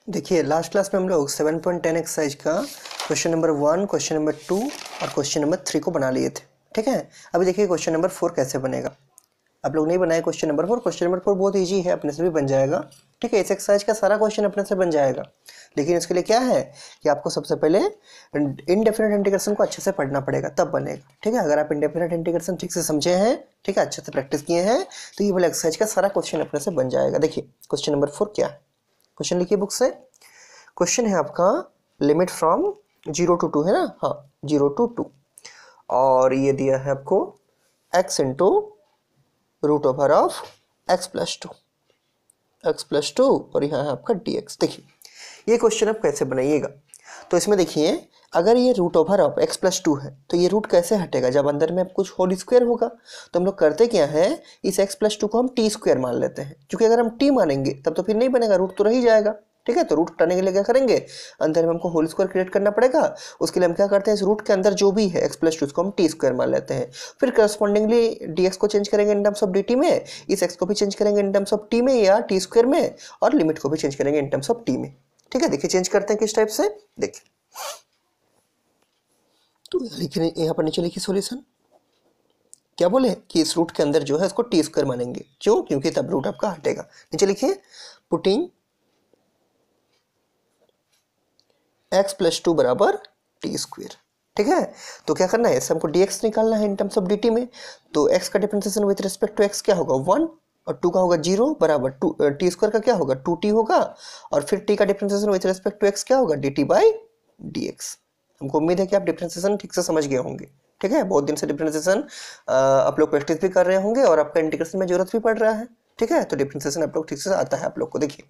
देखिए last class में हम लोग 7.10 एक्सरसाइज का क्वेश्चन नंबर 1, क्वेश्चन नंबर 2 और क्वेश्चन नंबर 3 को बना लिए थे। ठीक है, अभी देखिए क्वेश्चन नंबर 4 कैसे बनेगा। आप लोग नहीं बनाए क्वेश्चन नंबर 4। क्वेश्चन नंबर 4 बहुत इजी है, अपने से भी बन जाएगा। ठीक है, इस एक्सरसाइज का सारा क्वेश्चन अपने से बन जाएगा, लेकिन इसके लिए क्या है कि आपको सबसे पहले इनडेफिनेट इंटीग्रेशन को अच्छे से पढ़ना पड़ेगा, तब बनेगा। ठीक है, अगर आप इनडेफिनेट इंटीग्रेशन ठीक से समझे हैं, ठीक है, अच्छे से प्रैक्टिस किए हैं, तो ये वाला एक्सरसाइज का सारा क्वेश्चन अपने से बन जाएगा। देखिए क्वेश्चन नंबर 4 क्या है, क्वेश्चन लिखिए बुक से। क्वेश्चन है आपका लिमिट फ्रॉम 0 to 2 है ना, हाँ 0 to 2, और ये दिया है आपको x into root over of x plus 2 और यहाँ है आपका dx। देखिए ये क्वेश्चन आप कैसे बनाइएगा, तो इसमें देखिए अगर ये root over of x plus 2 है तो ये रूट कैसे हटेगा, जब अंदर में कुछ होल स्क्वायर होगा। तो हम लोग करते क्या है, इस x प्लस 2 को हम टी स्क्वायर मान लेते हैं, क्योंकि अगर हम t मानेंगे तब तो फिर नहीं बनेगा, रूट तो रह ही जाएगा। ठीक है, तो रूट हटाने के लिए क्या करेंगे, अंदर में हमको होल स्क्वायर क्रिएट करना पड़ेगा। उसके लिए हम क्या करते हैं, इस रूट के अंदर जो भी है x प्लस 2 उसको हम टी स्क्वायर मान लेते हैं। फिर करस्पॉन्डिंगली dx को चेंज करेंगे इन टर्म्स ऑफ dt में, इस x को भी चेंज करेंगे इन टर्म्स ऑफ t में या टी स्क्वायर में, और लिमिट को भी चेंज करेंगे इन टर्म्स ऑफ t में। ठीक है, देखिए चेंज करते हैं किस टाइप से, देखिए तो लिखिए यहाँ पर नीचे लिखिए सॉल्यूशन। क्या बोले कि इस रूट के अंदर जो है इसको टी स्क्वायर मानेंगे, क्यों, क्योंकि तब रूट आपका हटेगा। नीचे लिखिए पुटिंग x प्लस 2 बराबर टी स्क्वायर। ठीक है, तो क्या करना है, इससे हमको dx निकालना है इन टर्म्स ऑफ dt में। तो x का differentiation with respect to x क्या होगा 1 और 2 का होगा 0 बराबर टी स्क्वायर का क्या होगा 2t होगा, और फिर t का differentiation with respect to x क्या होगा dt बाई dx। हमको उम्मीद है कि आप डिफरेंशिएशन ठीक से समझ गए होंगे। ठीक है, बहुत दिन से डिफरेंशिएशन आप लोग प्रैक्टिस भी कर रहे होंगे और आपका इंटीग्रेशन में जरूरत भी पड़ रहा है। ठीक है, तो डिफरेंशिएशन आप लोग ठीक से आता है आप लोग को। देखिए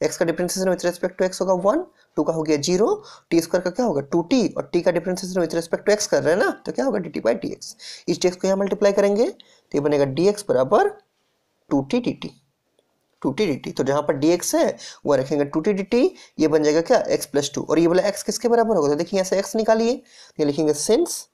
x का differentiation with respect to x होगा 1, 2 का हो गया 0, टी स्क्वायर का क्या होगा 2t, और t का differentiation with respect to x कर रहे हैं ना, तो क्या होगा dt बाई dx। इस dx को यहाँ मल्टीप्लाई करेंगे तो ये बनेगा dx बराबर 2t dt। तो जहां पर dx है वो रखेंगे 2t dt, ये बन जाएगा क्या x प्लस 2, और ये बोला x किसके बराबर होगा, तो देखिए यहाँ से x निकालिए, ये लिखेंगे सिंस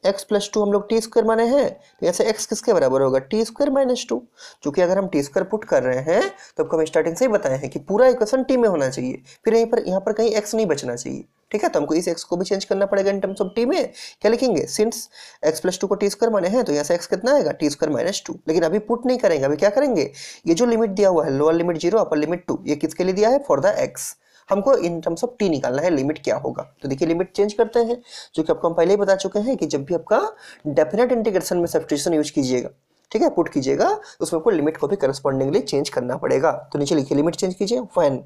x प्लस 2 हम लोग टी स्क्वायर माने हैं, तो यहाँ से x किसके बराबर होगा टी स्क्वायर माइनस 2। चूंकि अगर हम टी स्क्वायर पुट कर रहे हैं तो आपको हम स्टार्टिंग से ही बताए हैं कि पूरा इक्वेशन टी में होना चाहिए, फिर यहाँ पर कहीं x नहीं बचना चाहिए। ठीक है, तो हमको इस x को भी चेंज करना पड़ेगा इन टर्म्स ऑफ t में। क्या लिखेंगे, सिंस x प्लस 2 को टी स्क्वायर माने हैं तो यहाँ से x कितना आएगा टी स्क्वायर माइनस 2। लेकिन अभी पुट नहीं करेंगे, अभी क्या करेंगे, ये जो लिमिट दिया हुआ है लोअर लिमिट 0 अपर लिमिट 2, ये किसके लिए दिया है, फॉर द x। हमको इन टर्म्स ऑफ टी निकालना है, लिमिट क्या होगा। तो देखिए लिमिट चेंज करते हैं, जो कि आपको हम पहले ही बता चुके हैं कि जब भी आपका डेफिनेट इंटीग्रेशन में सब्स्टिट्यूशन यूज कीजिएगा, ठीक है, पुट कीजिएगा, उसमें आपको लिमिट को भी करस्पॉन्डिंगली चेंज करना पड़ेगा। तो नीचे लिखिए लिमिट चेंज कीजिए, व्हेन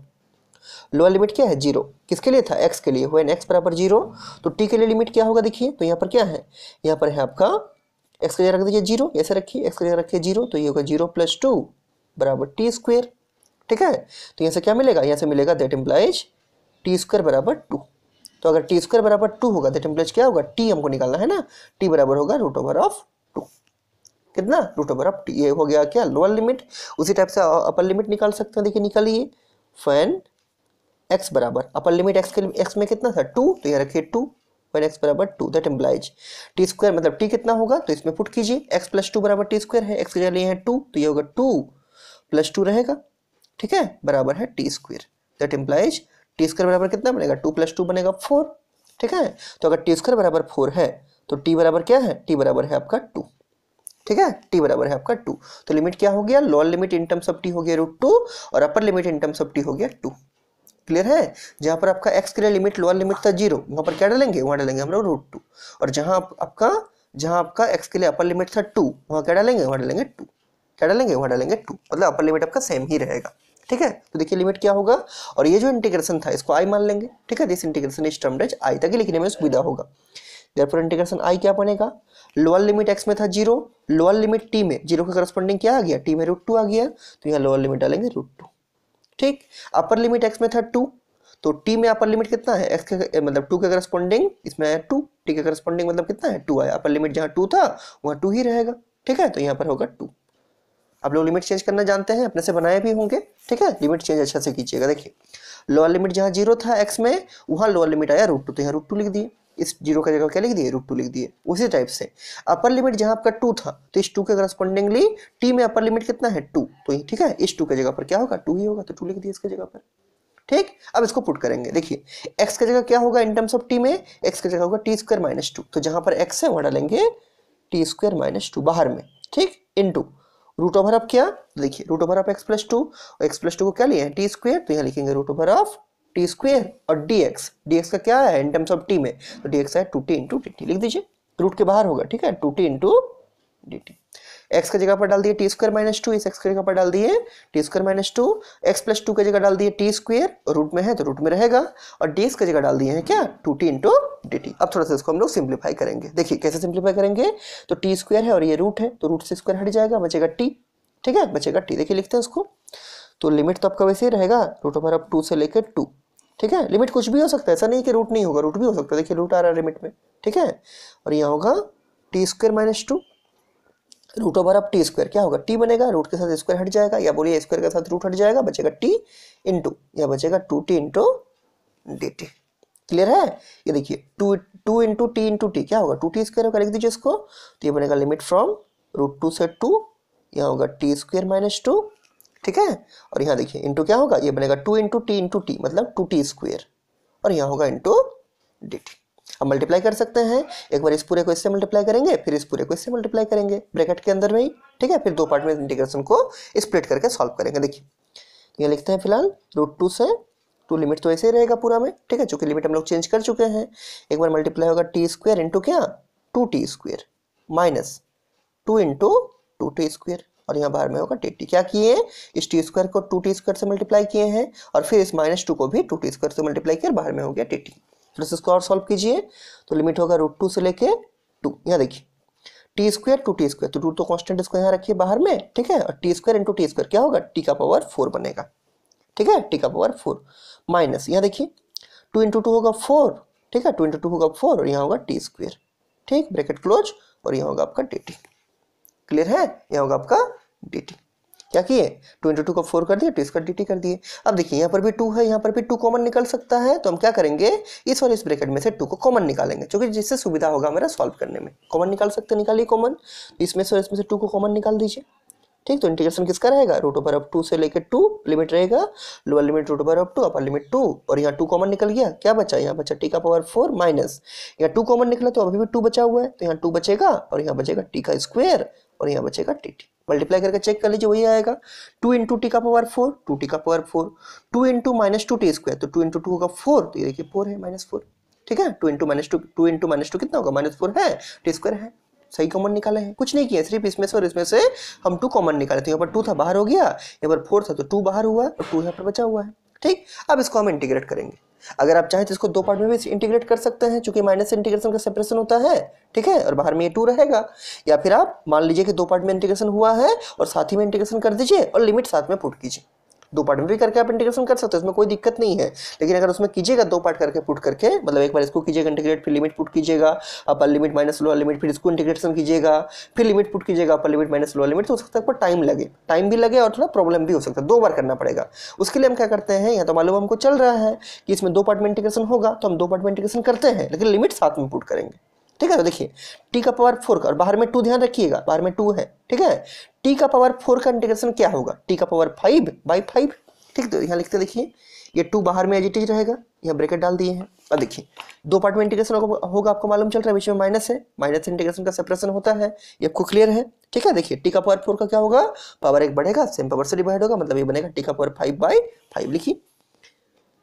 लोअर लिमिट क्या है 0, किसके लिए था x के लिए, व्हेन x बराबर 0, तो t के लिए लिमिट क्या होगा, देखिए तो यहाँ पर क्या है, यहाँ पर है आपका x का जगह रख दीजिए 0, ऐसे रखिए x का जगह रखिए 0, तो ये होगा 0 प्लस 2 बराबर टी स्क्वायर। ठीक है, तो यहाँ से क्या मिलेगा, यहाँ से मिलेगा दैट इम्प्लाइज टी स्क्वायर बराबर 2। तो अगर टी स्क्वायर बराबर 2 होगा दैट इम्प्लाइज क्या होगा, टी हमको निकालना है ना, टी बराबर होगा रूट ओवर ऑफ 2, कितना रूट ओवर ऑफ टी। ये हो गया क्या लोअर लिमिट। उसी टाइप से अपर लिमिट निकाल सकते हैं, देखिए निकालिए, फैन x बराबर अपर लिमिट x के x में कितना था 2, तो यहाँ रखिए 2, when x बराबर 2 दैट इम्प्लाइज टी स्क्वायर मतलब t कितना होगा, तो इसमें पुट कीजिए x प्लस 2 बराबर टी स्क्वायर है, x के जगह लिए है 2, तो ये होगा 2 प्लस 2 रहेगा। ठीक है, बराबर है T square, that implies T square बराबर कितना बनेगा 2 प्लस 2 बनेगा 4। ठीक है, तो अगर टी स्क्वायर बराबर 4 है तो t बराबर क्या है, t बराबर है आपका 2। ठीक है, t बराबर है आपका 2, तो लिमिट क्या हो गया, lower limit in terms of t हो गया √2 और upper limit in terms of t हो गया 2। क्लियर है, जहां पर आपका x के लिए लिमिट लोअर लिमिट था 0, वहां पर क्या डालेंगे, वहां डालेंगे हम लोग √2, और जहां आपका x के लिए अपर लिमिट था 2, वहां क्या डालेंगे, वहां डालेंगे 2, क्या डालेंगे, वहां डालेंगे 2, मतलब अपर लिमिट आपका सेम ही रहेगा। ठीक है, तो देखिए लिमिट क्या होगा, और ये जो इंटीग्रेशन था इसको i मान लेंगे। ठीक है, this integration is termed as i, ताकि लिखने में सुविधा होगा। देयरफॉर इंटीग्रेशन i क्या बनेगा, लोअर लिमिट x में था 0, लोअर लिमिट t में 0 के करस्पॉन्डिंग क्या आ गया, t में √2 आ गया, तो यहाँ लोअर लिमिट डालेंगे √2। ठीक, अपर लिमिट x में था 2, तो t में अपर लिमिट कितना है, x के मतलब 2 के करस्पॉन्डिंग इसमें आया 2, t के करस्पॉन्डिंग मतलब कितना है 2 आया, अपर लिमिट जहां 2 था वहां 2 ही रहेगा। ठीक है, तो यहाँ पर होगा 2। आप लोग लिमिट चेंज करना जानते हैं, अपने से बनाए भी होंगे। ठीक है, लिमिट चेंज अच्छा से कीजिएगा। देखिए लोअर लिमिट जहां 0 था x में, वहां लोअर लिमिट आया √2, तो यहाँ √2 लिख दिए, इस 0 का जगह क्या लिख दिए √2 लिख दिए। उसी टाइप से अपर लिमिट जहां आपका 2 था, तो इस 2 के करस्पॉन्डिंगली t में अपर लिमिट कितना है 2, तो ठीक है, इस 2 की जगह पर क्या होगा 2 ही होगा, तो 2 लिख दिए इसकी जगह पर। ठीक, अब इसको पुट करेंगे। देखिए x की जगह क्या होगा इन टर्म्स ऑफ t में, x की जगह होगा टी स्क्वायर माइनस टू, तो जहां पर x है वहां डालेंगे टी स्क्वायर माइनस टू बाहर में, ठीक, इनटू रूट ओवर ऑफ क्या, देखिए root over of x plus two, और x प्लस टू को क्या लिए हैं टी स्क्वायर, तो यहाँ लिखेंगे root over of T square और dx, dx का क्या है इन टर्म्स ऑफ t में, तो dx है 2t इंटू dt, लिख दीजिए, रूट के बाहर होगा, ठीक है 2t इंटू dt। x की जगह पर डाल दिए टी स्क्वायर माइनस टू, इस x की जगह पर डाल दिए T square minus to, x plus two की जगह डाल दिए टी स्क्वायर, रूट में है तो रूट में रहेगा, और dx की जगह डाल दिए हैं क्या 2t इंटू dt। अब थोड़ा सा इसको हम लोग सिंप्लीफाई करेंगे, देखिए कैसे सिंप्लीफाई करेंगे, तो टी स्क्वायर है और ये रूट है, तो रूट से स्क्वायर हट जाएगा, बचेगा t, ठीक है बचेगा t, देखिए लिखते हैं उसको, तो लिमिट तो आपका वैसे ही रहेगा रूट ओवर ऑफ 2 से लेकर 2, ठीक है, लिमिट कुछ भी हो सकता है, ऐसा नहीं कि रूट नहीं होगा, रूट भी हो सकता है, देखिए रूट आ रहा है लिमिट में, ठीक है, और यहाँ होगा T square minus two root over of T square, क्या होगा टी बनेगा, रूट के साथ स्क्वायर हट जाएगा, या बोलिए स्क्वायर के साथ रूट हट जाएगा, बचेगा टी इंटू, या बचेगा 2t into D T. Clear है, ये देखिए two into T into T क्या होगा 2t स्क्वायर होगा, लिख दीजिए इसको, तो ये बनेगा लिमिट फ्रॉम रूट 2 से 2, यहाँ होगा टी स्क्वायर माइनस टू, ठीक है, और यहाँ देखिए इंटू क्या होगा, ये बनेगा 2 इंटू टी मतलब 2t स्क्वायर, और यहाँ होगा इंटू डी टी। अब मल्टीप्लाई कर सकते हैं, एक बार इस पूरे को इससे मल्टीप्लाई करेंगे, फिर इस पूरे को इससे मल्टीप्लाई करेंगे ब्रैकेट के अंदर में ही, ठीक है, फिर दो पार्ट में इंटीग्रेशन को स्प्लिट करके सॉल्व करेंगे। देखिए ये लिखते हैं फिलहाल रूट 2 से 2, लिमिट तो ऐसे ही रहेगा पूरा में, ठीक है, चूंकि लिमिट हम लोग चेंज कर चुके हैं, एक बार मल्टीप्लाई होगा टी स्क्वायर इंटू क्या 2t square minus 2 into 2t square, और यहाँ बाहर में होगा टी, क्या किए इस टी स्क्वायर को 2t स्क्वायर से मल्टीप्लाई किए हैं, और फिर इस माइनस 2 को भी 2t स्क्वायर से मल्टीप्लाई किया, बाहर में हो गया टी। फिर इसको और सॉल्व कीजिए, तो लिमिट होगा रूट 2 से लेके 2, यहाँ देखिए टी स्क्वायर 2t स्क्वायर, तो 2 तो कांस्टेंट, इसको यहाँ रखिए बाहर में, ठीक है, और T square into T square क्या होगा टी का पावर 4 बनेगा, ठीक है, टी का पावर 4 माइनस यहाँ देखिए 2 इंटू 2 होगा 4, ठीक है, 2 इंटू 2 होगा 4, और यहाँ होगा टी स्क्वायर, ठीक, ब्रैकेट क्लोज, और यहाँ होगा आपका डी टी। क्लियर है, यहाँ होगा आपका डी टी। क्या किए 2 इंटू 2 को 4 कर दिए, टी स्क्वायर डी टी कर दिए। अब देखिए यहाँ पर भी 2 है, यहाँ पर भी 2 कॉमन निकल सकता है, तो हम क्या करेंगे इस और इस ब्रैकेट में से 2 को कॉमन निकालेंगे, क्योंकि जिससे सुविधा होगा हमारा सॉल्व करने में। कॉमन निकाल सकते, निकालिए कॉमन, इसमें से और इसमें से 2 को कॉमन निकाल दीजिए, ठीक, तो इंटीग्रेशन किसका रहेगा रूट ओवर ऑफ 2 से लेकर 2, लिमिट रहेगा lower limit root over of 2 upper limit 2, और यहाँ 2 कॉमन निकल गया, क्या बचा यहाँ बचा टी का पावर 4 माइनस यहाँ 2 कॉमन निकला, तो अभी भी 2 बचा हुआ है, तो यहाँ 2 बचेगा, और यहाँ बचेगा टी का स्क्वायर, और यहाँ बचेगा टी टी। मल्टीप्लाई करके चेक कर लीजिए, वही आएगा 2 इंटू टी का पावर 4, 2t का power 4, 2 into minus 2t square, तो 2 इंटू 2 होगा 4, तो ये देखिए 4 है माइनस 4, ठीक है, 2 इंटू माइनस 2 कितना होगा माइनस 4 है, टी स्क्वायर है, सही कॉमन निकाले हैं, कुछ नहीं किया, सिर्फ इसमें से और इसमें से हम 2 कॉमन निकाले, तो यहाँ पर 2 था बाहर हो गया, यहाँ पर 4 था तो 2 बाहर हुआ, और 2 यहाँ पर बचा हुआ है, ठीक। अब इसको हम इंटीग्रेट करेंगे, अगर आप चाहें तो इसको 2 पार्ट में भी इंटीग्रेट कर सकते हैं, क्योंकि माइनस से इंटीग्रेशन का सेपरेशन होता है, ठीक है, और बाहर में ये 2 रहेगा, या फिर आप मान लीजिए कि 2 पार्ट में इंटीग्रेशन हुआ है और साथ ही में इंटीग्रेशन कर दीजिए और लिमिट साथ में पुट कीजिए। 2 पार्ट में भी करके आप इंटीग्रेशन कर सकते हो, इसमें कोई दिक्कत नहीं है, लेकिन अगर उसमें कीजिएगा 2 पार्ट करके पुट करके, मतलब एक बार इसको कीजिएगा इंटीग्रेट, फिर लिमिट पुट कीजिएगा, upper limit minus lower limit, फिर इसको इंटीग्रेशन कीजिएगा, फिर लिमिट पुट कीजिएगा, upper limit minus lower limit, तो हो सकता है टाइम लगे, टाइम भी लगे और थोड़ा प्रॉब्लम भी हो सकता है, 2 बार करना पड़ेगा। उसके लिए हम क्या करते हैं, यहाँ तो मालूम हमको चल रहा है कि इसमें 2 पार्ट में इंटीग्रेशन होगा, तो हम 2 पार्ट में इंटीग्रेशन करते हैं, लेकिन लिमिट साथ में पुट करेंगे, ठीक है। तो देखिए टी का पावर 4 का, और बाहर में 2 ध्यान रखिएगा, बाहर में 2 है, ठीक है, टी का पावर 4 का इंटीग्रेशन क्या होगा टी का पावर 5/5, ठीक, तो यहाँ लिखते देखिए ये 2 बाहर में एज इट इज रहेगा, यहाँ ब्रैकेट डाल दिए हैं। अब देखिए 2 पार्ट में इंटीग्रेशन होगा, आपको मालूम चल रहा है, बीच में माइनस है, माइनस इंटीग्रेशन का सेपरेशन होता है, ये आपको क्लियर है, ठीक है। देखिए टी का पावर 4 का क्या होगा, पावर 1 बढ़ेगा, सेम पावर से डिवाइड होगा, मतलब ये बनेगा टी का पावर 5/5, लिखिए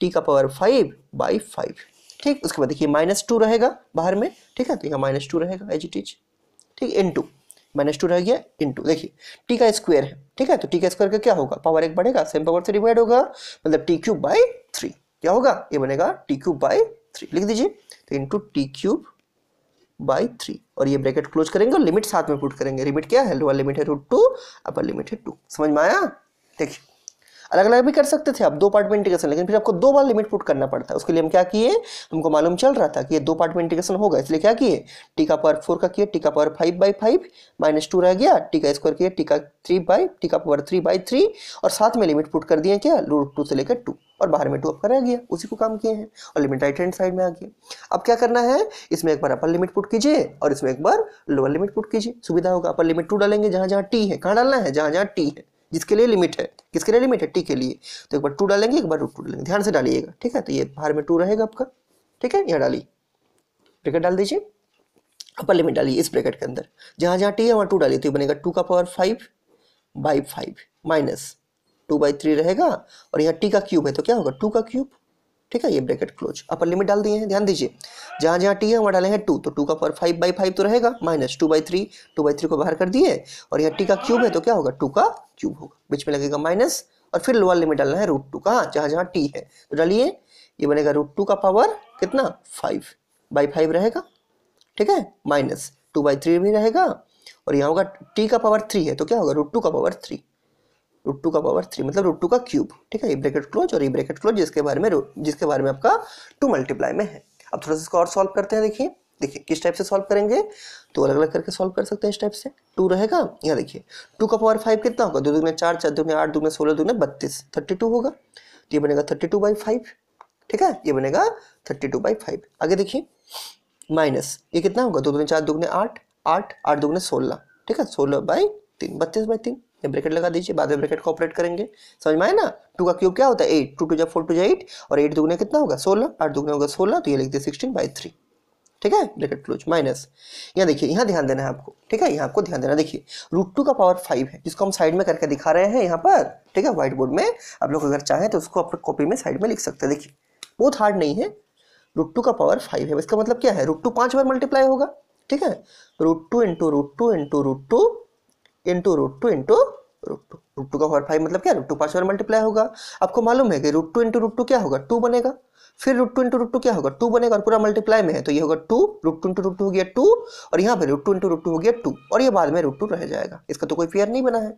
टी का पावर 5/5, ठीक। उसके बाद देखिए -2 रहेगा बाहर में, ठीक है, तो यहाँ -2 रहेगा एज इट इज, ठीक, इनटू -2 रह गया इंटू, देखिए टी का स्क्वायर है, ठीक है, तो टी का स्क्वायर का क्या होगा, पावर 1 बढ़ेगा, सेम पावर से डिवाइड होगा, मतलब t³/3 क्या होगा, ये बनेगा t³/3, लिख दीजिए, तो इंटू t³/3, और ये ब्रैकेट क्लोज करेंगे और लिमिट साथ में पुट करेंगे। लिमिट क्या है, लोअर लिमिट है √2, अपर लिमिट है 2, समझ में आया। देखिए अलग अलग भी कर सकते थे आप 2 पार्ट में इंटीग्रेशन, लेकिन फिर आपको 2 बार लिमिट पुट करना पड़ता है। उसके लिए हम क्या किए, हमको मालूम चल रहा था कि ये 2 पार्ट में इंटीग्रेशन होगा, इसलिए क्या किए टी का पावर 4 का किए, टी का पावर 5/5 -2 रह गया, टी का स्क्वायर किए, टी का पावर 3/3, और साथ में लिमिट पुट कर दिए क्या √2 से लेकर 2, और बाहर में 2 आपका रह गया, उसी को काम किए हैं, और लिमिट राइट हैंड साइड में आ गया। अब क्या करना है, इसमें एक बार अपर लिमिट पुट कीजिए और इसमें एक बार लोअर लिमिट पुट कीजिए, सुविधा होगा। अपर लिमिट 2 डालेंगे जहां जहां टी है, कहाँ डालना है जहां जहां टी है, जिसके लिए लिमिट है, किसके लिए लिमिट है, टी के लिए। तो एक बार 2 डालेंगे, एक बार √2 डालेंगे, ध्यान से डालिएगा, ठीक है। तो ये बाहर में 2 रहेगा आपका, ठीक है। यहाँ डालिए, ब्रैकेट डाल दीजिए, अपर लिमिट डालिए इस ब्रैकेट के अंदर, जहाँ जहाँ टी है वहाँ 2 डालिए। तो ये बनेगा 2⁵/5 माइनस 2/3 रहेगा, और यहाँ टी का क्यूब है तो क्या होगा 2 का क्यूब, ठीक है। ये ब्रैकेट क्लोज, अपर लिमिट डाल दिए हैं, ध्यान दीजिए, जहाँ जहाँ टी है वहाँ डालेंगे 2, तो 2⁵5/5 तो रहेगा, माइनस 2/3 को बाहर कर दिए, और यहाँ टी का क्यूब है तो क्या होगा 2 का क्यूब होगा, बीच में लगेगा माइनस, और फिर लोअर लिमिट डालना है √2 कहाँ, जहाँ जहाँ टी है तो डालिए। ये बनेगा √2 का पावर कितना 5/5 रहेगा, ठीक है, माइनस 2/3 भी रहेगा, और यहाँ होगा टी का पावर 3 है तो क्या होगा √2 का पावर 3, √2 का पावर 3 मतलब √2 का क्यूब, ठीक है। ये ब्रैकेट क्लोज और ये ब्रैकेट क्लोज, जिसके बारे में आपका 2 मल्टीप्लाई में है। अब थोड़ा सा इसको और सॉल्व करते हैं, देखिए किस टाइप से सॉल्व करेंगे, तो अलग अलग करके सॉल्व कर सकते हैं इस टाइप से। 2 रहेगा, यहाँ देखिए 2 का पावर 5 कितना होगा, 2 दूनी 4, 4 दूनी 8, 2 दूनी 16, 2 दूनी 32, 32 होगा, तो ये बनेगा 32/5, ठीक है। ये बनेगा 32/5। आगे देखिए माइनस ये कितना होगा, 2 दूनी 4, 2 दूनी 8, 8, 8 दूनी 16, ठीक है, 16/3, 32/3। ये ब्रैकेट लगा दीजिए, बाद में ब्रैकेट को ऑपरेट करेंगे, समझ में आए ना। 2 का क्यूब क्या होता है 8, 2 2 4 2 8, और 8 दूगुने कितना होगा 16, 8 दूगुने होगा 16, तो ये लिख दिए 16/3, ठीक है, ब्रैकेट क्लोज माइनस। यहाँ देखिए, यहाँ ध्यान देना है आपको, ठीक है, यहाँ आपको ध्यान देना, देखिए √2 का पावर 5 है, जिसको हम साइड में करके दिखा रहे हैं यहाँ पर, ठीक है, व्हाइट बोर्ड में। आप लोग अगर चाहें तो उसको अपने कॉपी में साइड में लिख सकते हैं, देखिए बहुत हार्ड नहीं है। √2 का पावर 5 है, इसका मतलब क्या है, √2 5 बार मल्टीप्लाई होगा, ठीक है, √2 इंटू √2 इंटू √2 इंटू √2 इंटू √2 का पावर 5 मतलब क्या, √2 5 बार मल्टीप्लाई होगा। आपको मालूम है कि √2 इंटू √2 क्या होगा 2 बनेगा, फिर √2 इंटू √2 क्या होगा 2 बनेगा, और पूरा मल्टीप्लाई में है तो ये होगा 2, √2 इंटू √2 हो गया 2, और यहाँ पे √2 इंटू √2 हो गया 2, और ये बाद में √2 रह जाएगा, इसका तो कोई पेयर नहीं बना है।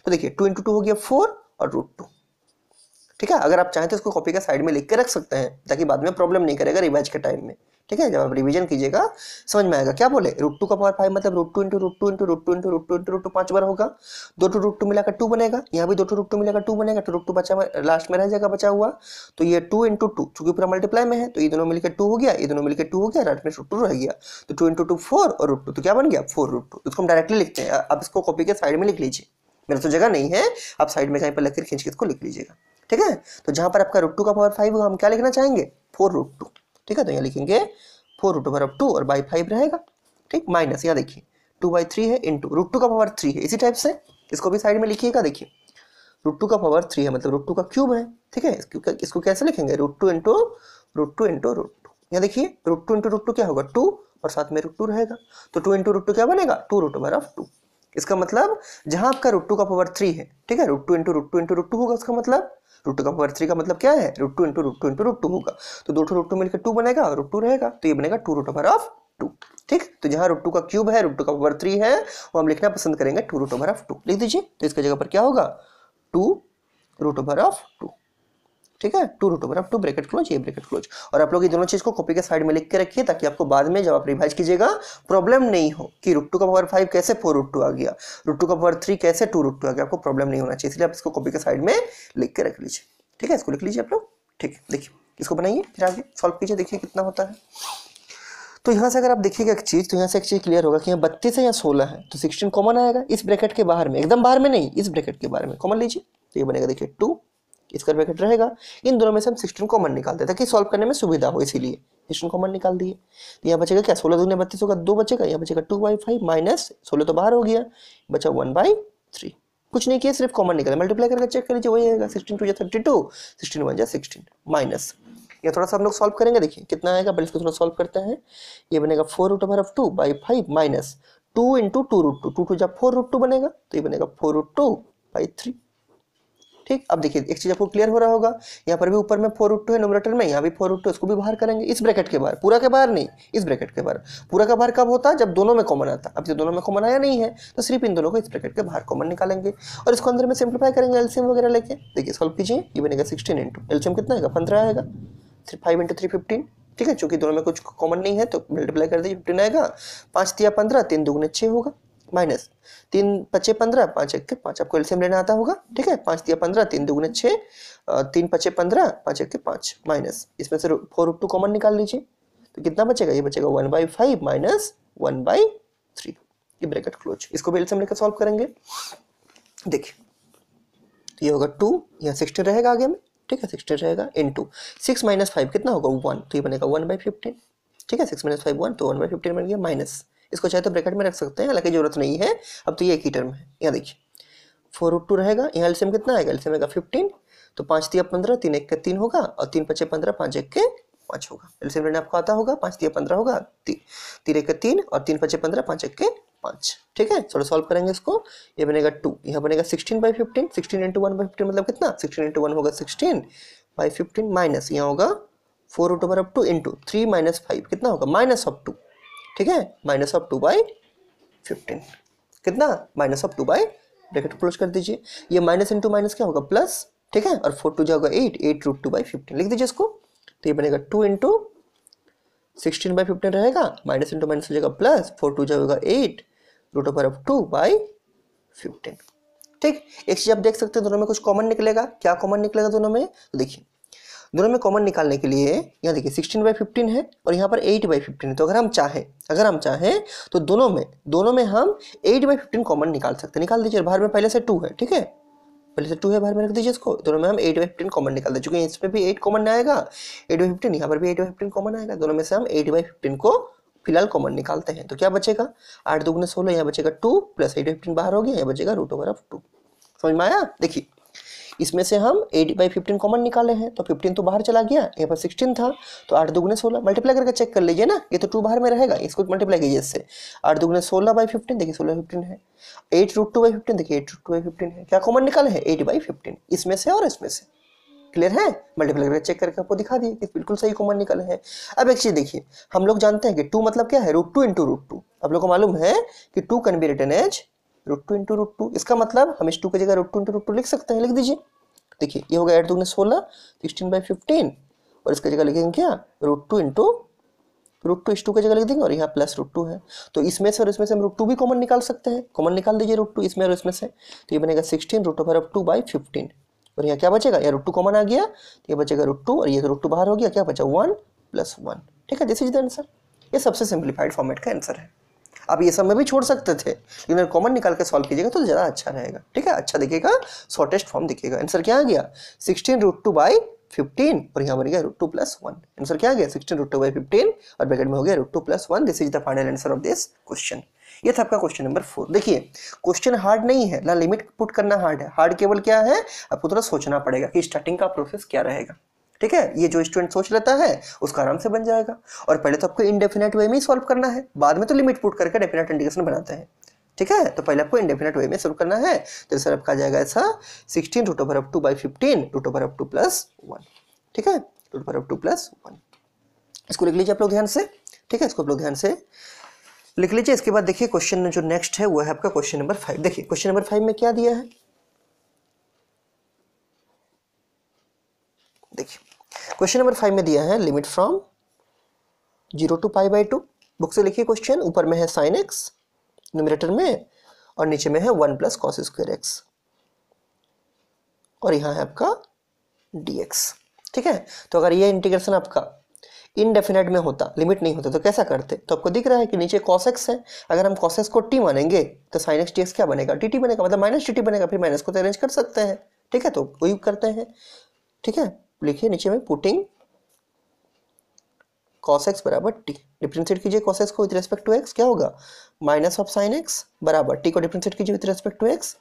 तो देखिए 2 इंटू 2 हो गया 4 और √2, ठीक है। अगर आप चाहें तो इसको कॉपी का साइड में लिख के रख सकते हैं, ताकि बाद में प्रॉब्लम नहीं करेगा रिवाइज के टाइम में, ठीक है। जब आप रिवीजन कीजिएगा समझ में आएगा। क्या बोले, √2 का पावर 5 मतलब √2 इंटू √2 इंटू √2 इंटू √2 इंटू √2 5 बार होगा, 2 टू √2 मिलाकर 2 बनेगा, यहाँ भी 2 टू √2 मिलाकर 2 बनेगा, तो √2 बचा लास्ट में रह जाएगा बचा हुआ, तो ये 2 इंटू 2 चूंकि पूरा मल्टीप्लाई में है तो ये दोनों मिलकर 2 हो गया, ये दोनों मिलकर 2 हो गया, राइट में √2 रह गया, तो 2 इंटू 2 4 और √2, तो क्या बन गया 4√2। इसको हम डायरेक्टली लिखते हैं, आप इसको कॉपी के साइड में लिख लीजिए, मेरा तो जगह नहीं है, आप साइड में कहीं पर लिखकर खींच के इसको लिख लीजिएगा, ठीक है। तो जहां पर आपका √2 का पावर 5 होगा हम क्या लिखना चाहेंगे 4√2, ठीक है, तो यहाँ लिखेंगे 4√2 और बाई 5 रहेगा, ठीक, माइनस यहाँ देखिए 2/3 है इंटू √2 का पावर 3 है, इसी टाइप से इसको भी साइड में लिखिएगा। देखिए √2 का पावर 3 है मतलब √2 का क्यूब है, ठीक है। इसको कैसे लिखेंगे √2 इंटू √2, यहाँ देखिए √2 इंटू √2 क्या होगा 2, और साथ में √2 रहेगा, तो 2 इंटू √2 क्या बनेगा 2√2। इसका मतलब जहां आपका √2 का पावर 3 है, ठीक है, √2 इंटू √2 होगा, उसका मतलब √2 का पावर 3 का मतलब क्या है √2 इंटू √2 होगा, तो 2 √2 मिलकर 2 बनेगा और √2 रहेगा, तो ये बनेगा 2√2, ठीक। तो जहां √2 का क्यूब है, √2 का पावर 3 है, वो हम लिखना पसंद करेंगे 2√2 लिख दीजिए। तो इसके जगह पर क्या होगा 2√2, ठीक है, 2√2 ब्रैकेट क्लोज, ये ब्रैकेट क्लोज। और आप लोग ये दोनों चीज को कॉपी के साइड में लिख के रखिए, ताकि आपको बाद में जब आप रिवाइज कीजिएगा प्रॉब्लम नहीं हो कि √2 का पावर 5 कैसे 4√2 आ गया, √2 का पावर 3 कैसे 2√2 आ गया, आपको प्रॉब्लम नहीं होना चाहिए, इसलिए आप इसको कॉपी के साइड में लिख के रख लीजिए, ठीक है। इसको लिख लीजिए आप लोग, ठीक है। देखिए इसको बनाइए, फिर आगे सॉल्व कीजिए, देखिए कितना होता है। तो यहाँ से अगर आप देखिएगा एक चीज, तो यहाँ से एक चीज क्लियर होगा कि यहाँ 32 है या 16 है, तो 16 कॉमन आएगा इस ब्रैकेट के बाहर में, एकदम बाहर में नहीं, इस ब्रैकेट के बाहर में कॉमन लीजिए, तो ये बनेगा देखिए 2, इसका ब्रैकेट रहेगा, इन दोनों में से हम 16 कॉमन निकालते हैं ताकि सॉल्व करने में सुविधा हो, इसीलिए 16 कॉमन निकाल दिए। तो यहाँ बचेगा क्या 16 दूनी 32 होगा 2 बचेगा, यहाँ बचेगा 2/5 माइनस 16 तो बाहर हो गया, बचा 1/3, कुछ नहीं किया सिर्फ कॉमन निकाला, मल्टीप्लाई करके चेक कर लीजिए, वही आएगा 16 2 32, 16 1 16 माइनस। ये थोड़ा सा हम लोग सॉल्व करेंगे, देखिए कितना आएगा, पहले इसको थोड़ा सॉल्व करते हैं। ये बनेगा 4√2/5 माइनस 2 इंटू 2√2, 2 2 जब 4√2 बनेगा, तो ये बनेगा 4√2/3, ठीक। अब देखिए एक चीज आपको क्लियर हो रहा होगा, यहाँ पर भी ऊपर में 4√2 है न्यूमरेटर में, यहाँ भी 4√2, इसको भी बाहर करेंगे इस ब्रैकेट के बाहर, पूरा के बाहर नहीं, इस ब्रैकेट के बाहर। पूरा का बाहर कब होता है जब दोनों में कॉमन आता, अब जब दोनों में कॉमन आया नहीं है तो सिर्फ इन दोनों को इस ब्रैकेट के बाहर कॉमन निकालेंगे, और इसको अंदर में सिंप्लीफाई करेंगे एलसीएम वगैरह लेके। देखिए सॉल्व कीजिए, ये बनेगा 16 इंटू एलसीएम कितना आएगा 15 आएगा, 5 इंटू 3 15, ठीक है, चूंकि दोनों में कुछ कॉमन नहीं है तो मल्टीप्लाई कर दीजिए 15 आएगा, 5 तिया 15, 3 दूगुने 6 होगा, माइनस 3 पचे 15, 5 एक 5, आपको एलसीएम लेना आता होगा, ठीक है, 5 तिया 15, 3 दूगुने 6, 3 पचे 15, 5 एक 5, माइनस इसमें से 4√2 कॉमन निकाल लीजिए, तो कितना बचेगा, ये बचेगा 1/5 माइनस 1/3, ये ब्रैकेट क्लोज। इसको भी एलसीएम लेकर सॉल्व करेंगे। देखिए तो ये होगा 2, यहाँ 16 रहेगा आगे में, ठीक है 16 रहेगा, इंटू 6 माइनस 5 कितना होगा 1, तो ये बनेगा 1/15, ठीक है 6 माइनस 5 1, तो 1/15 बन गया, माइनस इसको चाहे तो ब्रैकेट में रख सकते हैं, हालांकि जरूरत नहीं है, अब तो ये एक ही टर्म है। यहाँ देखिए 4√2 रहेगा, यहाँ एलसीएम कितना आएगा, एलसीएम आएगा 15, तो 5 तिया 15, 3 1 के 3 होगा, और 3 5 15, 5 1 के 5 होगा, एलसीएम लेने आपको आता होगा, 5 तिया 15 होगा, 3 1 के 3 और 3 5 15, 5 1 के 5, ठीक है। चलो सॉल्व करेंगे इसको, ये बनेगा 2, यहाँ बनेगा 16/15, 16 इंटू 1/15 मतलब कितना, 16 इंटू 1 होगा 16/15, माइनस यहाँ होगा 4√2 इंटू 3 माइनस 5 कितना होगा -2, ठीक है, -2/15 कितना, -2 ब्रैकेट क्लोज कर दीजिए, ये माइनस इंटू माइनस क्या होगा प्लस, ठीक है, और 4 2 जाएगा 8/2/15 लिख दीजिए इसको, तो ये बनेगा 2 इंटू 16/15 रहेगा, माइनस इंटू माइनस हो जाएगा प्लस, 4 2 जाएगा 8√2/15, ठीक। एक चीज आप देख सकते हैं दोनों में कुछ कॉमन निकलेगा, क्या कॉमन निकलेगा दोनों में, तो देखिए दोनों में कॉमन निकालने के लिए यहाँ देखिए 16/15 है और यहाँ पर 8/15 है, तो अगर हम चाहें तो दोनों में हम 8/15 कॉमन निकाल सकते हैं, निकाल दीजिए, बाहर में पहले से 2 है, ठीक है, पहले से 2 है, बाहर में रख दीजिए इसको, दोनों में हम 8/15 कॉमन निकाल दें, चूंकि इसमें भी 8 कॉमन आएगा, 8/15 यहाँ पर भी 8/15 कॉमन आएगा, दोनों में से हम 8/15 को फिलहाल कॉमन निकालते हैं, तो क्या बचेगा 8 2 16, यहाँ बचेगा 2 प्लस 8/15 बाहर हो गया, यहाँ बचेगा √2, समझ में आया। देखिए इसमें से हम 8/15 कॉमन निकाले हैं, तो 15 तो बाहर चला गया, यहाँ पर 16 था, तो 8 2 16 मल्टीप्लाई करके चेक कर लीजिए ना, ये तो 2 बाहर में रहेगा, इसको मल्टीप्लाई कीजिए इससे, 8 2 16/15 देखिए 16/15 है, 8√2/15 देखिए 8√2/15 है, क्या कॉमन निकाले हैं 8/15, इसमें से और इसमें से, क्लियर है, मल्टीप्लाई करके चेक करके आपको दिखा दिए कि बिल्कुल सही कॉमन निकले हैं। अब एक चीज देखिए, हम लोग जानते हैं कि 2 मतलब क्या है, √2 इंटू √2, आप लोग को मालूम है कि 2 can be written as √2 into √2, इसका मतलब हम इस 2 की जगह √2 इंटू √2 लिख सकते हैं, लिख दीजिए, देखिए ये होगा 8 2 16, 16/15, और इसकी जगह लिखेंगे क्या √2 इंटू √2, इस 2 की जगह लिख देंगे और यहाँ प्लस √2 है, तो इसमें से और इसमें से हम √2 भी कॉमन निकाल सकते हैं, कॉमन निकाल दीजिए √2 इसमें और इसमें से, तो ये बनेगा 16 √2/15, और यहाँ क्या बचेगा, यहाँ √2 कॉमन आ गया, तो ये बचेगा √2 और ये √2 बाहर हो गया, क्या बचा 1 + 1, ठीक है, दिस इज द आंसर, ये सबसे सिंप्लीफाइड फॉर्मेट का आंसर है। आप ये सब में भी छोड़ सकते थे, लेकिन अगर कॉमन निकाल के सॉल्व कीजिएगा तो ज़्यादा अच्छा रहेगा, ठीक है, अच्छा दिखेगा, शॉर्टेस्ट फॉर्म दिखेगा। आंसर क्या आ गया 16 √2/15, और यहाँ बन गया √2 + 1, आंसर क्या आ गया 16 √2/15 और ब्रैकेट में हो गया √2 + 1, this is the final answer of this question. ये था आपका क्वेश्चन नंबर 4। देखिए क्वेश्चन हार्ड नहीं है ना, लिमिट पुट करना हार्ड है, हार्ड केवल क्या है, आपको थोड़ा सोचना पड़ेगा कि स्टार्टिंग का प्रोसेस क्या रहेगा, ठीक है, ये जो स्टूडेंट सोच लेता है उसका आराम से बन जाएगा, और पहले तो आपको इनडेफिनेट वे में ही सॉल्व करना है, बाद में तो लिमिट पुट करके डेफिनेट इंटीग्रेशन बनाते हैं, ठीक है, तो पहले आपको इनडेफिनेट वे में सॉल्व करना है, तो सर आपका आ जाएगा ऐसा 16 √2/15 √2 + 1, ठीक है, √2 + 1, इसको लिख लीजिए आप लोग ध्यान से, ठीक है, इसको आप लोग ध्यान से लिख लीजिए। इसके बाद देखिए क्वेश्चन जो नेक्स्ट है वो है आपका क्वेश्चन नंबर 5। देखिए क्वेश्चन नंबर 5 में क्या दिया है, देखिए क्वेश्चन नंबर 5 में दिया है लिमिट फ्रॉम 0 to π/2, बुक से लिखिए क्वेश्चन, ऊपर में है sin x न्यूमरेटर में और नीचे में है 1 + cos² x, और यहाँ है आपका dx, ठीक है। तो अगर ये इंटीग्रेशन आपका इनडेफिनेट में होता, लिमिट नहीं होता, तो कैसा करते, तो आपको दिख रहा है कि नीचे cos x है, अगर हम cos x को t मानेंगे तो sin x dx क्या बनेगा, dt बनेगा, मतलब -dt बनेगा, फिर माइनस को तो अरेंज कर सकते हैं, ठीक है, तो वही करते हैं, ठीक है, लिखिए नीचे में पुटिंग cos x बराबर t, डिफरेंशिएट कीजिए cos x को विद रेस्पेक्ट टू x, क्या होगा -sin x बराबर t को डिफरेंशिएट कीजिए विद रेस्पेक्ट टू x,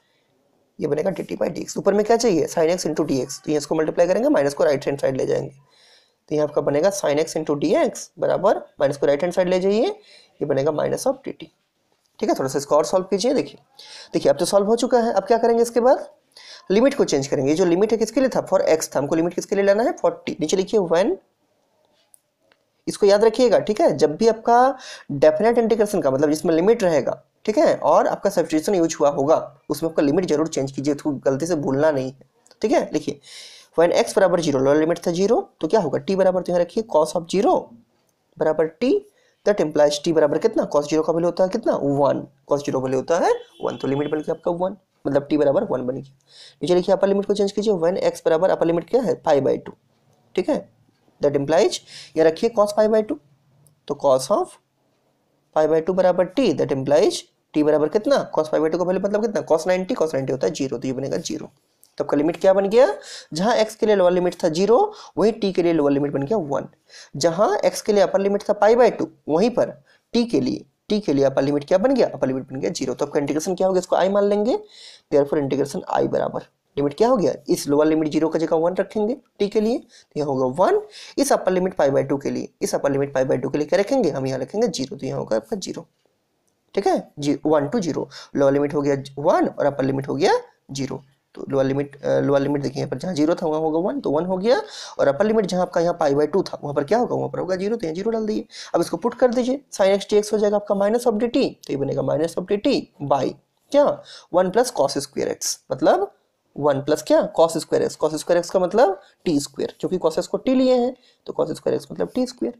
ये बनेगा dt/dx, ऊपर में क्या चाहिए sin x × dx, तो ये इसको मल्टीप्लाई करेंगे, माइनस को राइट हैंड साइड ले जाएंगे, तो ये आपका बनेगा sin x × dx बराबर माइनस को राइट हैंड साइड ले जाइए, ये बनेगा -dt, ठीक है। थोड़ा सा इसको और सॉल्व कीजिए, देखिए अब तो सॉल्व हो चुका है, अब क्या करेंगे इसके बाद लिमिट को चेंज करेंगे, जो लिमिट है किसके लिए था, फॉर x था, हमको लिमिट किसके लिए लेना है 40, नीचे लिखिए व्हेन, इसको याद रखिएगा, ठीक है, जब भी आपका डेफिनेट इंटीग्रेशन का मतलब जिसमें लिमिट रहेगा, ठीक है, और आपका सब्स्टिट्यूशन यूज हुआ होगा उसमें आपका लिमिट जरूर चेंज कीजिए, तो गलती से भूलना नहीं है, ठीक है। लिखिए व्हेन x बराबर 0, लोअर लिमिट था 0, तो क्या होगा t बराबर, तो यहाँ रखिए cos ऑफ 0 बराबर t, दैट इंप्लाइज t बराबर कितना, cos 0 का वैल्यू होता है कितना 1, cos 0 वैल्यू होता है 1, तो लिमिट बन गया आपका 1, मतलब t बराबर 1 बन गया। नीचे लिखिए अपर लिमिट को चेंज कीजिए, व्हेन x बराबर अपर लिमिट क्या है π/2, ठीक है, दैट इंप्लाइज ये रखिए cos π/2, तो cos ऑफ π/2 बराबर t, दैट इंप्लाइज t बराबर कितना cos π/2 का वैल्यू मतलब कितना cos 90 होता है 0, तो ये बनेगा 0, तो आपका लिमिट क्या बन गया, जहां x के लिए लोअर लिमिट था 0 वहीं t के लिए लोअर लिमिट बन गया 1, जहां x के लिए अपर लिमिट था π/2 वहीं पर t के लिए अपर लिमिट क्या बन गया, अपर लिमिट बन गया 0। तो आपका इंटीग्रेशन क्या हो गया, इसको i मान लेंगे, देयरफॉर इंटीग्रेशन i बराबर लिमिट क्या हो गया, इस लोअर लिमिट 0 का जगह 1 रखेंगे t के लिए, तो यह होगा 1, इस अपर लिमिट π/2 के लिए, इस अपर लिमिट π/2 के लिए क्या रखेंगे, हम यहाँ रखेंगे 0, तो यह होगा आपका 0। ठीक है, 1 to 0, लोअर लिमिट हो गया 1 और अपर लिमिट हो गया 0। तो लोअर लिमिट देखिए यहाँ पर जहाँ 0 था वहाँ होगा 1, तो 1 हो गया, और अपर लिमिट जहाँ आपका यहाँ π/2 था वहाँ पर क्या होगा, वहाँ पर होगा 0, तो यहाँ 0 डाल दीजिए। अब इसको पुट कर दीजिए, sin x dx हो जाएगा आपका माइनस ऑफ dt, तो ये बनेगा माइनस ऑफ dt बाई क्या 1 प्लस कॉस स्क्वायर एक्स, मतलब 1 प्लस क्या cos square x, cos square x का मतलब टी स्क्वायर, क्योंकि कॉस एक्स को t लिए हैं तो कॉस स्क्वायर एक्स मतलब टी स्क्वायर।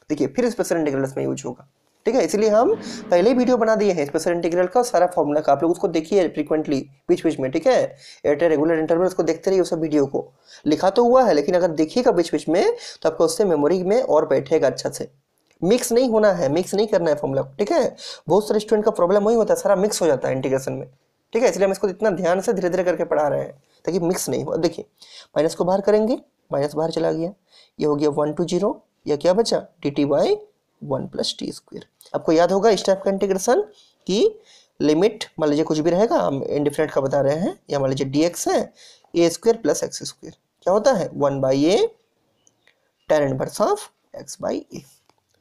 देखिए फिर स्पेशल इंटीग्रल्स में यूज होगा, ठीक है, इसलिए हम पहले ही वीडियो बना दिए हैं स्पेशल इंटीग्रल का सारा फॉर्मूला का, आप लोग उसको देखिए फ्रीक्वेंटली बीच बीच में, ठीक है, एट रेगुलर इंटरवल उसको देखते रहिए, उस सब वीडियो को लिखा तो हुआ है, लेकिन अगर देखिएगा बीच बीच में तो आपको उससे मेमोरी में और बैठेगा अच्छा से, मिक्स नहीं होना है, मिक्स नहीं करना है फॉर्मूला को, ठीक है, बहुत सारे स्टूडेंट का प्रॉब्लम वही होता है, सारा मिक्स हो जाता है इंटीग्रेशन में, ठीक है, इसलिए हम इसको इतना ध्यान से धीरे धीरे करके पढ़ा रहे हैं ताकि मिक्स नहीं हो। देखिए माइनस को बाहर करेंगे, माइनस बाहर चला गया, ये हो गया 1 to 0, या क्या बचा dt by 1 plus T square. आपको याद होगा इस टाइप का इंटीग्रेशन की लिमिट मान लीजिए कुछ भी रहेगा, हम इंडिफरेंट का बता रहे हैं, या मान लीजिए dx है a square plus x square, क्या होता है 1/a tan inverse of x by a,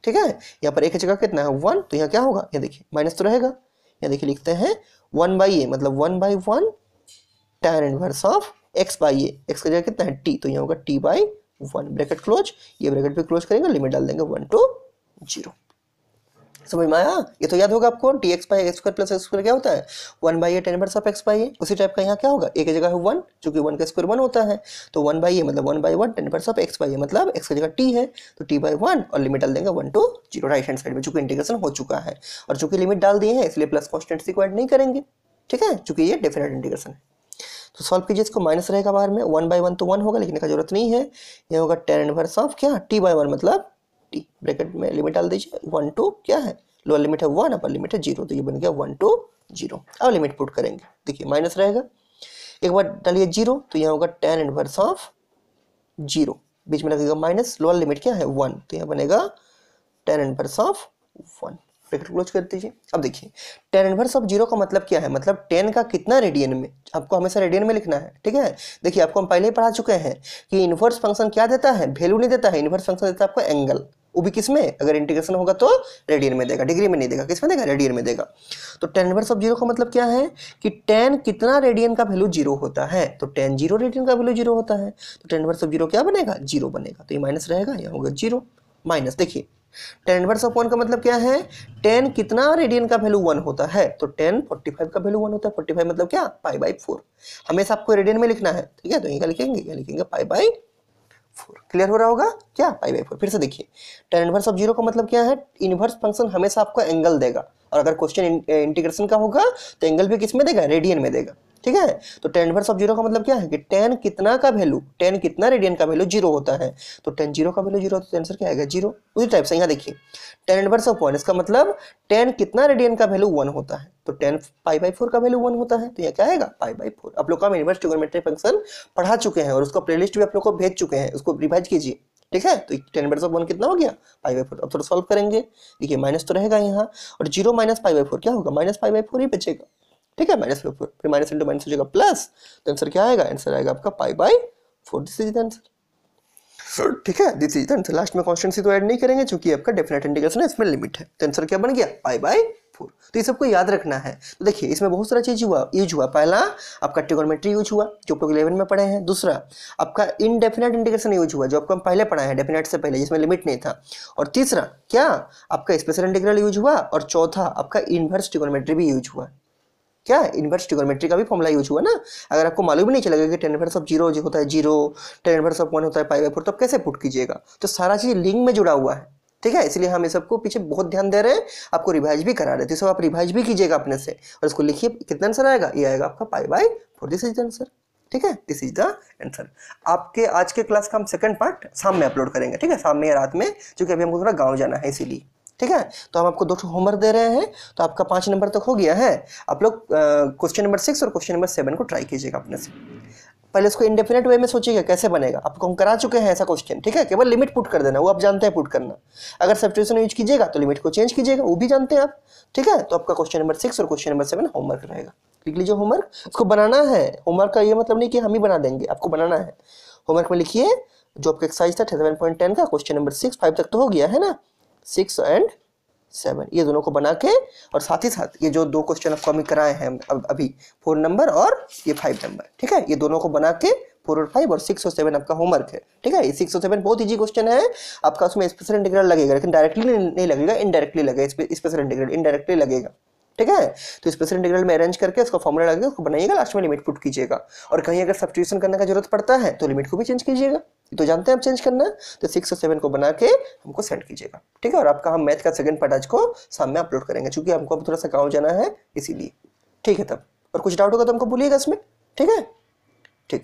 ठीक है, यहाँ पर एक जगह कितना है 1, तो यहाँ क्या होगा, ये देखिए माइनस तो रहेगा, यहाँ देखिए लिखते हैं 1/a मतलब 1/1 tan inverse of x by A, x का जगह कितना है t, तो यहाँ होगा t बाई 1 ब्रैकेट क्लोज, ये ब्रैकेट भी क्लोज करेंगे, लिमिट डाल देंगे 1 to 0। समझ में आया, ये तो याद होगा आपको, dx by x square plus x square क्या होता है 1/a tan inverse of x by a, उसी टाइप का यहाँ क्या होगा, एक की जगह है 1, चूंकि 1 का स्क्वायर 1 होता है, तो 1/a मतलब 1/1 tan inverse of x by a, मतलब x की जगह t है तो t बाई 1 और लिमिट डाल देंगे 1 to 0 राइट हैंड साइड में, चूंकि इंटीग्रेशन हो चुका है और चूंकि लिमिट डाल दिए हैं इसलिए प्लस कॉन्स्टेंट को ऐड नहीं करेंगे, ठीक है, चूंकि ये डेफिनेट इंटीग्रेशन है। तो सॉल्व कीजिए, इसको माइनस रहेगा बाहर में, 1/1 तो 1 होगा, लिखने का जरूरत नहीं है, ये होगा tan इनवर्स ऑफ क्या t बाई 1 मतलब t, ब्रैकेट में लिमिट डाल दीजिए 1 to क्या है, लोअर लिमिट है 1 अपर लिमिट है 0, तो ये बन गया 1 to 0। अब लिमिट पुट करेंगे, देखिए माइनस रहेगा, एक बार डालिए 0, तो यहाँ होगा tan इनवर्स ऑफ 0, बीच में लगेगा माइनस, लोअर लिमिट क्या है 1, तो यहाँ बनेगा tan inverse of 1, bracket close कर दीजिए। अब देखिए tan इनवर्स ऑफ 0 का मतलब क्या है, मतलब tan का कितना रेडियन में, आपको हमेशा रेडियन में लिखना है, ठीक है। देखिए आपको हम पहले ही पढ़ा चुके हैं कि इनवर्स फंक्शन क्या देता है, वैल्यू नहीं देता है, इनवर्स फंक्शन देता है आपको एंगल, वो भी किसमें, अगर इंटीग्रेशन होगा तो रेडियन में देगा, डिग्री में नहीं देगा, किसमें देगा, रेडियन में देगा। तो tan इनवर्स ऑफ 0 का मतलब क्या है कि tan कितना रेडियन का वैल्यू 0 होता है, तो tan 0 रेडियन का वैल्यू 0 होता है, तो tan इनवर्स ऑफ 0 क्या बनेगा, 0 बनेगा, तो ये माइनस रहेगा, यहाँ होगा 0 माइनस। देखिए tan इनवर्स ऑफ 1 का मतलब क्या है, tan कितना रेडियन का वैल्यू 1 होता है, तो tan 45 का वैल्यू 1 होता है, 45 मतलब क्या π/4, हमेशा आपको रेडियन में लिखना है, ठीक है, तो यहाँ लिखेंगे, यहाँ लिखेंगे π/4, क्लियर हो रहा होगा क्या, π/4। फिर से देखिए tan इनवर्स ऑफ 0 का मतलब क्या है, इनवर्स फंक्शन हमेशा आपको एंगल देगा, और अगर क्वेश्चन इंटीग्रेशन का होगा तो एंगल भी किसमें देगा, रेडियन में देगा, ठीक है। तो tan इनवर्स ऑफ 0 का मतलब क्या है कि tan कितना का वैल्यू, tan कितना रेडियन का वैल्यू 0 होता है, तो tan 0 का वैल्यू 0 होता है, तो आंसर क्या आएगा 0। उसी टाइप से यहाँ देखिए tan इनवर्स ऑफ 1, इसका मतलब tan कितना रेडियन का वैल्यू 1 होता है, तो tan π/4 का वैल्यू 1 होता है, तो यहाँ क्या आएगा π/4। आप लोग का इनवर्स ट्रिग्नोमेट्री फंक्शन पढ़ा चुके हैं और उसका प्लेलिस्ट भी आप लोग को भेज चुके हैं, उसको रिवाइज कीजिए, ठीक है। तो tan इनवर्स ऑफ 1 कितना हो गया π/4। अब थोड़ा सॉल्व करेंगे, देखिए माइनस तो रहेगा यहाँ, और 0 माइनस π/4 क्या होगा, माइनस π/4 ही बचेगा, ठीक है, -4, फिर माइनस इंटू माइनस हो जाएगा प्लस, तो आंसर क्या आएगा, आंसर आएगा आपका π/4, दिस इज द आंसर, ठीक है, this is the answer. Last में कॉन्स्टेंसी तो ऐड नहीं करेंगे क्योंकि आपका डेफिनेट इंटीग्रेशन है, इसमें लिमिट है, तो आंसर क्या बन गया π/4। तो ये सबको याद रखना है। तो देखिए इसमें बहुत सारा चीज यूज हुआ, पहला आपका ट्रिगोनोमेट्री यूज हुआ जो आप लोग 11 में पढ़े हैं, दूसरा आपका इनडेफिनेट इंटीग्रेशन यूज हुआ जो आपको हम पहले पढ़ा है डेफिनेट से पहले, जिसमें लिमिट नहीं था, और तीसरा क्या आपका स्पेशल इंटीग्रल यूज हुआ, और चौथा आपका इनवर्स ट्रिगोनोमेट्री भी यूज हुआ। क्या इनवर्स ट्रिगोनोमेट्री का भी फॉर्मूला यूज हुआ ना, अगर आपको मालूम ही नहीं चलेगा कि tan इनवर्स ऑफ 0 जो होता है 0, tan इनवर्स ऑफ 1 होता है π/4, तो आप कैसे पुट कीजिएगा, तो सारा चीज लिंक में जुड़ा हुआ है, ठीक है, इसलिए हम ये सबको पीछे बहुत ध्यान दे रहे हैं, आपको रिवाइज भी करा रहे थे, सब आप रिवाइज भी कीजिएगा अपने से, और इसको लिखिए, कितना आंसर आएगा, ये आएगा आपका π/4, दिस इज द आंसर, ठीक है, दिस इज द आंसर। आपके आज के क्लास का हम सेकंड पार्ट शाम में अपलोड करेंगे, ठीक है, शाम में या रात में, क्योंकि अभी हमको थोड़ा गाँव जाना है इसीलिए, ठीक है। तो हम आपको 2 होमवर्क दे रहे हैं, तो आपका 5 नंबर तक हो गया है, आप लोग क्वेश्चन नंबर 6 और क्वेश्चन नंबर 7 को ट्राई कीजिएगा अपने से। पहले इसको इंडेफिनेट वे में सोचिएगा कैसे बनेगा, आपको हम करा चुके हैं ऐसा क्वेश्चन, ठीक है। केवल लिमिट पुट कर देना, वो आप जानते हैं पुट करना। अगर सब्स्टिट्यूशन यूज कीजिएगा तो लिमिट को चेंज कीजिएगा, वो भी जानते हैं आप, ठीक है। तो आपका क्वेश्चन नंबर 6 और क्वेश्चन नंबर 7 होमवर्क रहेगा। लिख लीजिए होमवर्क, इसको बनाना है। होमवर्क का ये मतलब नहीं कि हम ही बना देंगे, आपको बनाना है। होमवर्क में लिखिए जो आपका एक्सरसाइज था 7.10 का क्वेश्चन नंबर 6, 5 तक तो हो गया है ना, 6 एंड 7 ये दोनों को बना के, और साथ ही साथ ये जो दो क्वेश्चन आपको हमें कराए हैं अभी 4 नंबर और ये 5 नंबर, ठीक है, ये दोनों को बना के 4 और 5 और 6 और 7 आपका होमवर्क है, ठीक है। ये 6 और 7 बहुत इजी क्वेश्चन है आपका, उसमें स्पेशल इंटीग्रल लगेगा, लेकिन डायरेक्टली नहीं लगेगा, इनडायरेक्टली लगेगा। स्पेशल इंटीग्रल इनडायरेक्टली लगेगा, ठीक है। तो स्पेशल इंटीग्रल में अरेंज करके उसका फॉर्मूला लगेगा, उसको बनाइएगा, लास्ट में लिमिट पुट कीजिएगा। और कहीं अगर सब्स्टिट्यूशन करने का जरूरत पड़ता है तो लिमिट को भी चेंज कीजिएगा, तो जानते हैं आप चेंज करना। तो 6 और 7 को बना के हमको सेंड कीजिएगा, ठीक है। और आपका हम मैथ का सेकंड पार्ट आज को शाम में अपलोड करेंगे, क्योंकि हमको अब थोड़ा सा गाँव जाना है इसीलिए, ठीक है। तब और कुछ डाउट होगा तो हमको बोलिएगा इसमें, ठीक है, ठीक।